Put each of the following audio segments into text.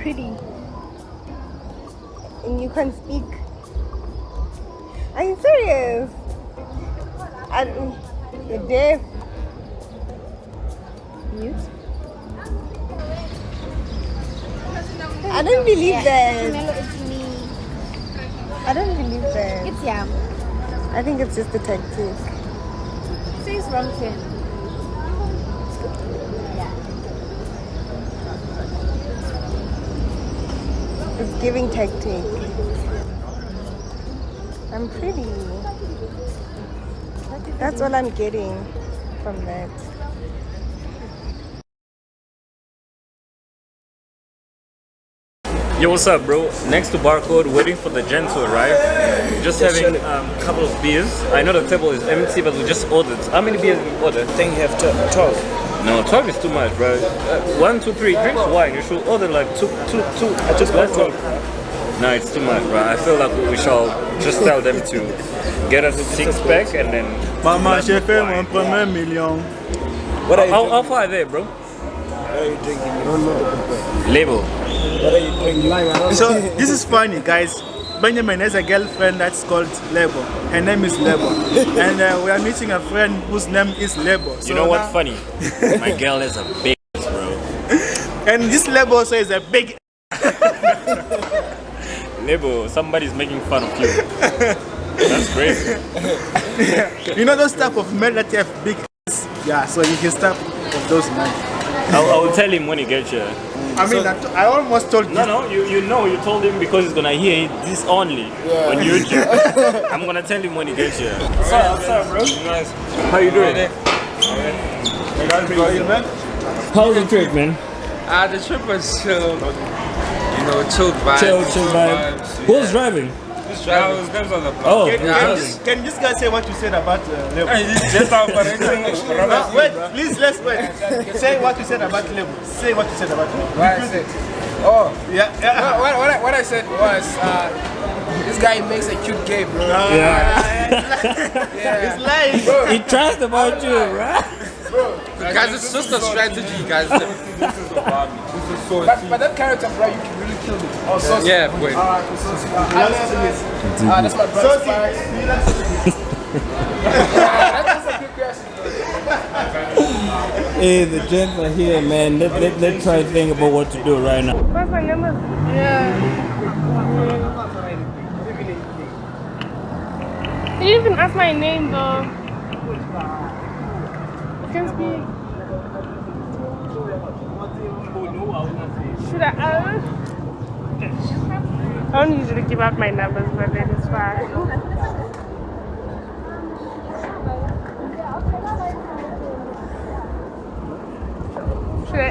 pretty. And you can't speak. Are you serious? You're deaf. Mute? I don't believe that. It's me. I don't believe that. It's Yam. I think it's just a tactic. It says wrong turn. It's giving tactic. I'm pretty. That's all I'm getting from that. Yo, what's up, bro? Next to barcode, waiting for the gen to arrive. Just having a couple of beers. I know the table is empty, but we just ordered. How many beers did we order? I think you have 12. No, 12 is too much, bro. 1, 2, 3 drinks wine. You should order like two. I just got 12. No, it's too much, bro. I feel like we shall just tell them to get us a 6-pack and then. Mama, j'ai fait mon premier million. What are you How far are they, bro? What are you drinking? I don't know. Label. What are you drinking? So this is funny, guys. Benjamin has a girlfriend that's called Lebo. Her name is Lebo. And we are meeting a friend whose name is Lebo. So You know what's funny? My girl is a big ass, bro. And this Lebo also is a big. Label, somebody's making fun of you. That's crazy. You know those type of men that have big ass? Yeah, so you can stop of those men. I will tell him when he gets here. I mean, I almost told you. No, you told him because he's gonna hear this only on YouTube. I'm gonna tell him when he gets here. What's up, bro? Nice. How you doing? How's the trip, man? The trip was chill. You know, chill vibes. Chill vibe. Who's driving? That was them on the Oh, Can this guy say what you said about Lebo? just out for Wait, please, let's wait. Say what you said about Lebo. Say what you said about Lebo. What I said? Oh, Yeah. what I said was, this guy makes a cute game, bro. It's lying, bro. He trust about you, right? Guys, it's just a strategy, guys. This is so But that character, bro, you can really kill him. Oh, so yeah, boy. that's my brother. That's a good question, bro. Hey, the gents are here, man. Let's try to think about what to do right now. What's my number? Yeah. You didn't even ask my name though. You can speak. Should I? I don't usually give out my numbers, but then it's fine. Should I?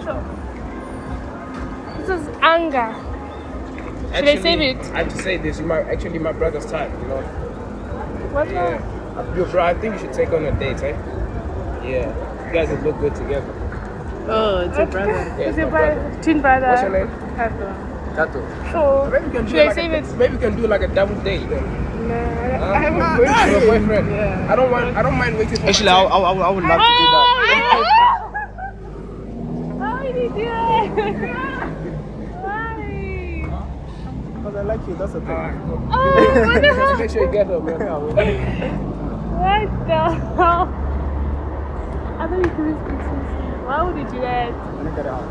Sure. This is anger. Should I save it? I have to say this. You might actually my brother's type, you know. What's wrong? Yo, bro, I think you should take on a date, eh? Yeah. You guys would look good together. Oh, it's your brother. Yeah, It's it's your my brother. brother. Twin brother. What's your name? Tato. Tato. Sure. Maybe we can do Should I like save it? maybe we can do like a double date then. No, I have a boyfriend. Your boyfriend. Yeah. I don't mind waiting for Actually, my I would love to do that. How did you do it? Why? Because I like you, that's the thing. Oh, what the hell? Make sure you get her, man. What the hell? I thought you couldn't speak so soon. Why would you do that? Let me get it out.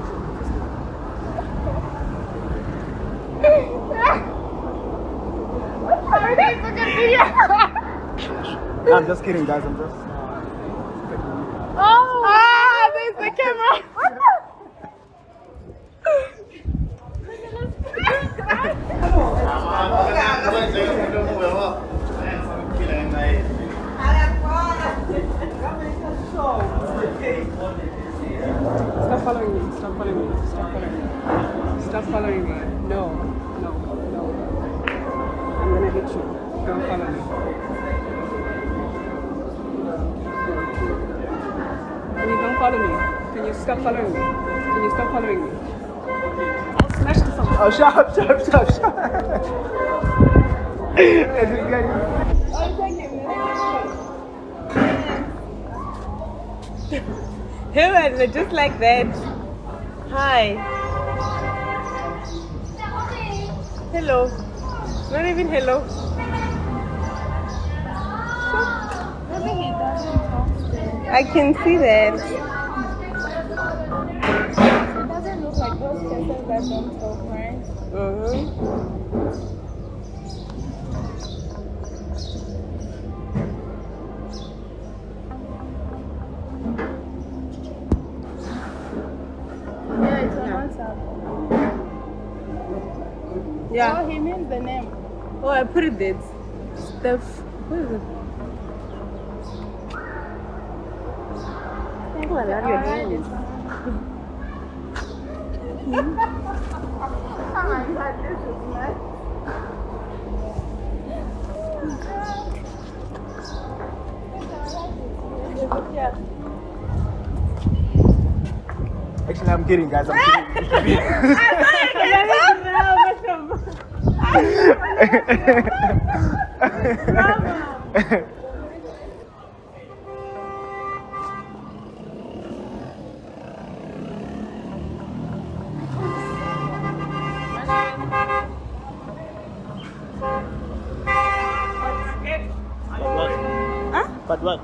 How did you fucking video? I'm just kidding, guys. I'm just. Oh! There's the camera! Stop following me. Stop following me. Stop following me. Stop following me. No. No. No. I'm gonna hit you. Don't follow me. Can you don't follow me? Can you stop following me? Can you stop following me? I'll smash this on. Oh, shut up. Hello, just like that. Hi. Hello. Not even hello. Maybe he doesn't talk to. I can see that. It doesn't look like those persons that don't talk, right? Yeah, it's on WhatsApp. Yeah. Oh, he means the name. Oh, I put it there. Steph. What is it? Oh, I love your name. Oh my god, this is nuts. Yeah. Actually, I'm kidding, guys. I'm kidding. But what?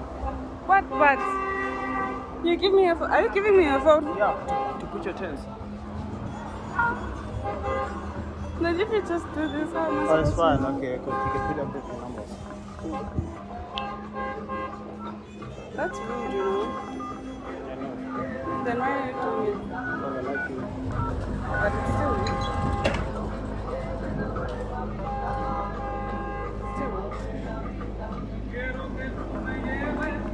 What? You give me a phone. Are you giving me a phone? Yeah, to put your tens. No, if you just do this, how am I Oh, it's supposed fine. Okay, cool. You can put up the numbers. to- That's rude, you know. I know. Then why are you doing it? Oh, I like you. But it's still rude. Still rude.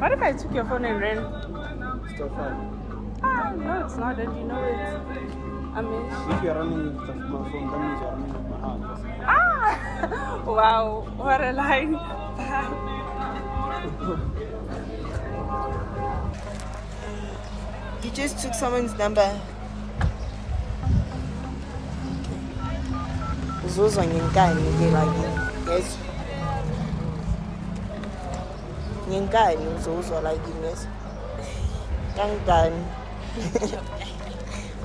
What if I took your phone and ran? Still fine. Ah, no, it's not. And you know it. I mean, If you're running with my phone, that means you're running with my hand. ah! Wow, what a line. You just took someone's number. Uzuzwa ngenkani ke like yes. Ngenkani uzuzwa like yes. Kankani.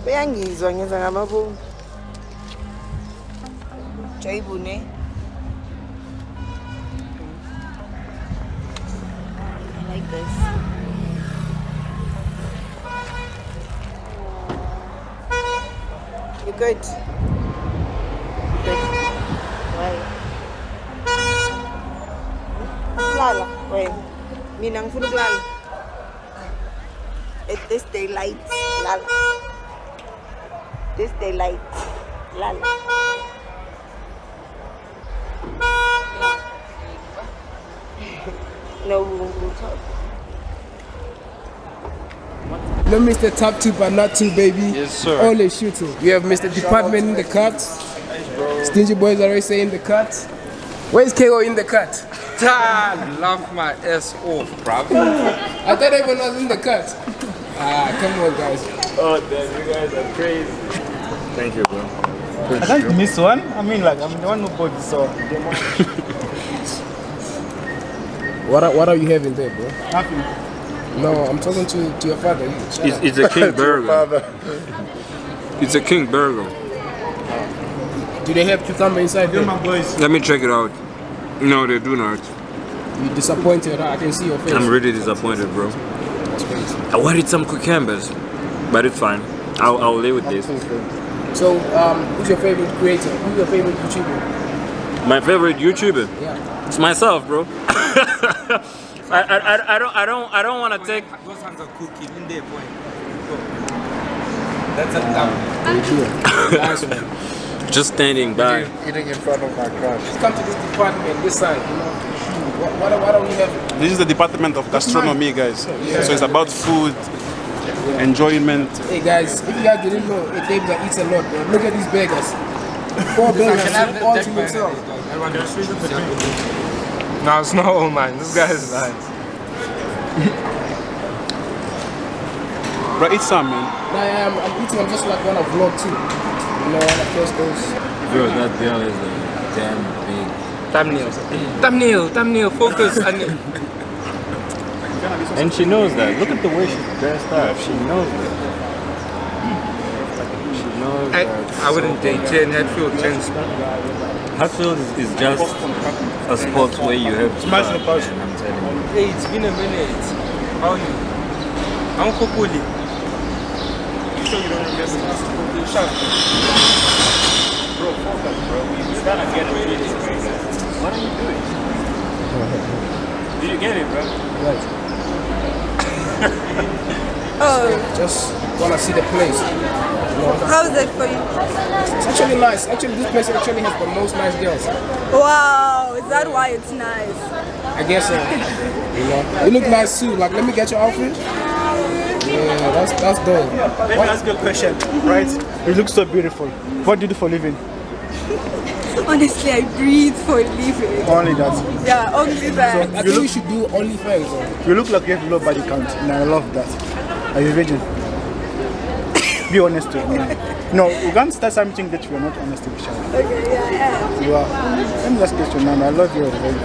Uyangizwa ngenza ngamabungu. Joyibune. I like this. You good? Good. Why? Lala, wait. Mina ngifuna ukulala. At this daylight, lala. This daylight, lala. No, we'll talk. No, Mr. Top 2, but not 2, baby. Yes, sir. Only shooting. We have Mr. Department in the cut. Stingy boys already say in the cut. Where's KO in the cut? Laugh my ass off, bruv. I thought everyone was in the cut. Ah, come on, guys. Oh, damn, you guys are crazy. Thank you, bro. I can't miss one. I mean, like, I'm the one who bought this, so. What are you having there, bro? Nothing. No, I'm talking to your father. It's a king burger. It's a king burger. Do they have cucumber inside there? My boys. Let me check it out. No, they do not. You're disappointed, huh? I can see your face. I'm really disappointed, bro. That's crazy. I wanted some cucumbers, but it's fine. I'll live with this. So, who's your favorite creator? Who's your favorite YouTuber? My favorite YouTuber. Yeah. It's myself, bro. I don't want to take. Those hands are cooking in there, boy. That's a dumb. Nice one. Just standing by. Eating in front of my crotch. Let's come to this department, this side, you know. What don't we have? This is the department of gastronomy, guys. So it's about food, enjoyment. Hey guys, if you guys didn't know, a babe that eats a lot, bro. Look at these beggars. 4 beggars, all to himself. No, it's not all mine. This guy is nice. Bro, eat some, man. Nah, I'm eating, I'm just like wanna vlog too. You know, wanna post those. Bro, that bill is damn big. Thumbnail, focus. And she knows that. Look at the way she's dressed up. She knows that. She knows that. I wouldn't date Jen Hatfield. Jen's Hatfield is just a sport where you have to Smash the fun, person. man, I'm telling you. Hey, it's been a minute. How are you? I'm Kopuli. You sure you don't remember? Shut up. Bro, focus, bro. We're gonna get really crazy. What are you doing? Did you get it, bro? Oh, Just wanna see the place. how is it for you? It's actually nice. Actually, this place actually has the most nice girls. Wow, is that why it's nice? I guess so. You know, you look nice too. Like, let me get your outfit. Yeah, that's dope. Let me ask you a question, right? You look so beautiful. What do you do for a living? Honestly, I breathe for a living. Only that. Yeah, only that. I think you should do OnlyFans. You look like you have low body count, and I love that. Are you a virgin? Be honest with me. No, we can't start something that we are not honest with each other. Okay, yeah, I am. You are. Let me just get your number. I love you already.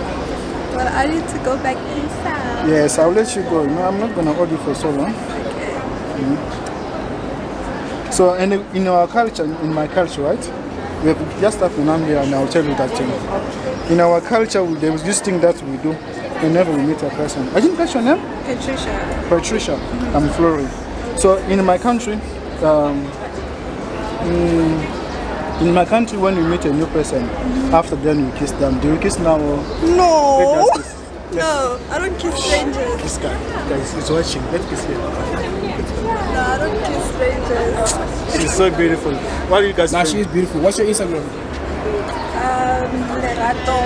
Well, I need to go back inside. Yes, I'll let you go. You know, I'm not gonna hold you for so long. So, in our culture, in my culture, right? We have just have an here, and I'll tell you that thing. In our culture, there was this thing that we do whenever we meet a person. I didn't catch your name? Patricia. Patricia. I'm Flory. So, in my country, in my country, when we meet a new person, after then we kiss them. Do you kiss now? Or No. let us kiss? No, I don't kiss strangers. This guy, guys, is watching. Let's kiss him. No, I don't kiss strangers. She's so beautiful. What are you guys Nah, doing? she's beautiful. What's your Instagram? Lerato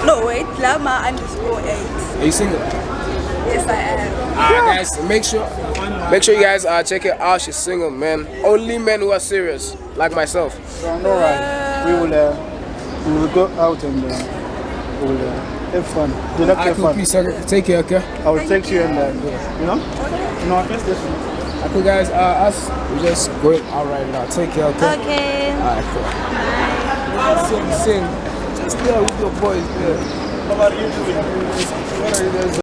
no wait, Lama _8. Are you single? Yes, I am. Alright, guys, make sure you guys check it out. She's single, man. Only men who are serious, like myself. Alright, we will go out and we will have fun. Do not have fun. Peace. Take care, okay? I will text you and you know, our first lesson. Okay, guys. Us we just going out right now. Take care, okay? Okay. Alright, cool. Sing. Just there with your boys. Yeah. How about you doing? What are you guys doing?